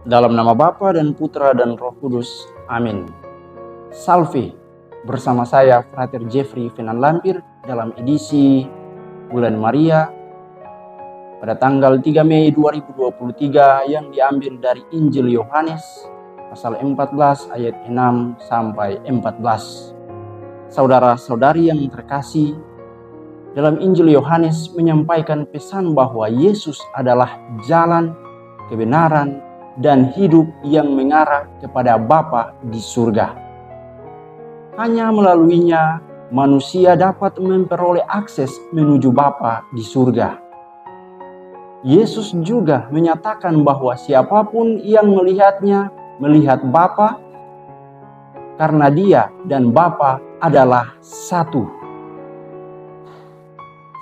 Dalam nama Bapa dan Putra dan Roh Kudus. Amin. Salve, bersama saya Frater Jeffrey Fenan Lampir dalam edisi Bulan Maria pada tanggal 3 Mei 2023 yang diambil dari Injil Yohanes pasal 14 ayat 6 sampai 14. Saudara-saudari yang terkasih, dalam Injil Yohanes menyampaikan pesan bahwa Yesus adalah jalan, kebenaran, dan hidup yang mengarah kepada Bapa di surga. Hanya melaluinya manusia dapat memperoleh akses menuju Bapa di surga. Yesus juga menyatakan bahwa siapapun yang melihatnya melihat Bapa, karena Dia dan Bapa adalah satu.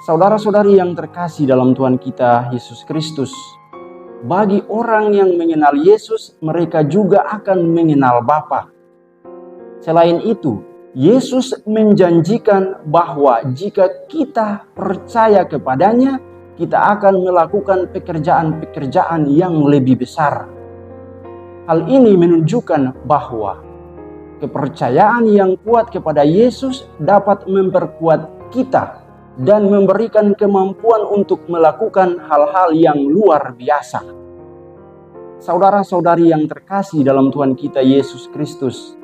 Saudara-saudari yang terkasih dalam Tuhan kita Yesus Kristus, bagi orang yang mengenal Yesus, mereka juga akan mengenal Bapa. Selain itu, Yesus menjanjikan bahwa jika kita percaya kepadanya, kita akan melakukan pekerjaan-pekerjaan yang lebih besar. Hal ini menunjukkan bahwa kepercayaan yang kuat kepada Yesus dapat memperkuat kita dan memberikan kemampuan untuk melakukan hal-hal yang luar biasa. Saudara-saudari yang terkasih dalam Tuhan kita Yesus Kristus,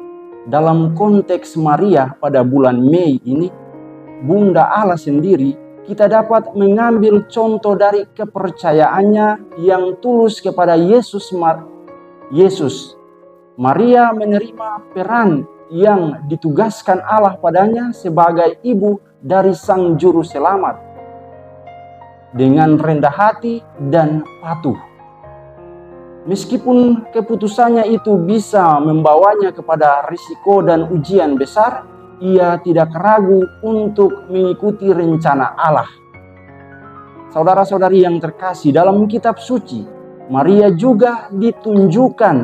dalam konteks Maria pada bulan Mei ini, Bunda Allah sendiri, kita dapat mengambil contoh dari kepercayaannya yang tulus kepada Yesus. Maria menerima peran yang ditugaskan Allah padanya sebagai ibu dari Sang Juru Selamat dengan rendah hati dan patuh. Meskipun keputusannya itu bisa membawanya kepada risiko dan ujian besar, ia tidak ragu untuk mengikuti rencana Allah. Saudara-saudari yang terkasih, dalam kitab suci, Maria juga ditunjukkan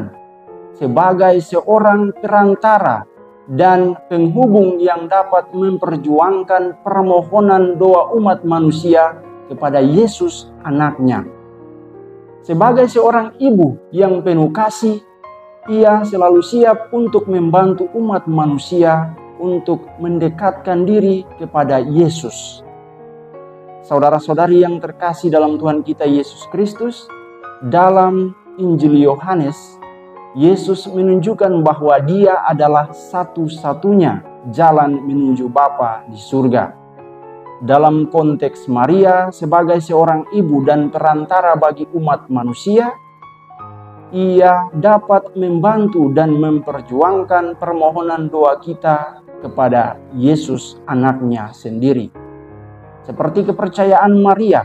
sebagai seorang perantara dan penghubung yang dapat memperjuangkan permohonan doa umat manusia kepada Yesus anaknya. Sebagai seorang ibu yang penuh kasih, ia selalu siap untuk membantu umat manusia untuk mendekatkan diri kepada Yesus. Saudara-saudari yang terkasih dalam Tuhan kita Yesus Kristus, dalam Injil Yohanes, Yesus menunjukkan bahwa Dia adalah satu-satunya jalan menuju Bapa di surga. Dalam konteks Maria sebagai seorang ibu dan perantara bagi umat manusia, ia dapat membantu dan memperjuangkan permohonan doa kita kepada Yesus anaknya sendiri. Seperti kepercayaan Maria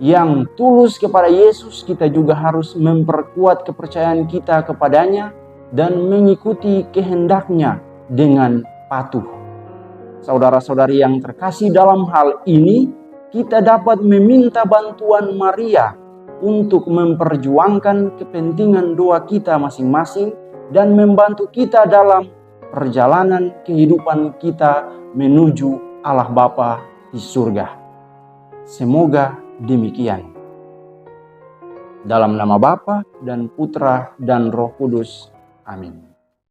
yang tulus kepada Yesus, kita juga harus memperkuat kepercayaan kita kepadanya dan mengikuti kehendaknya dengan patuh. Saudara-saudari yang terkasih, dalam hal ini kita dapat meminta bantuan Maria untuk memperjuangkan kepentingan doa kita masing-masing dan membantu kita dalam perjalanan kehidupan kita menuju Allah Bapa di surga. Semoga demikian. Dalam nama Bapa dan Putra dan Roh Kudus. Amin.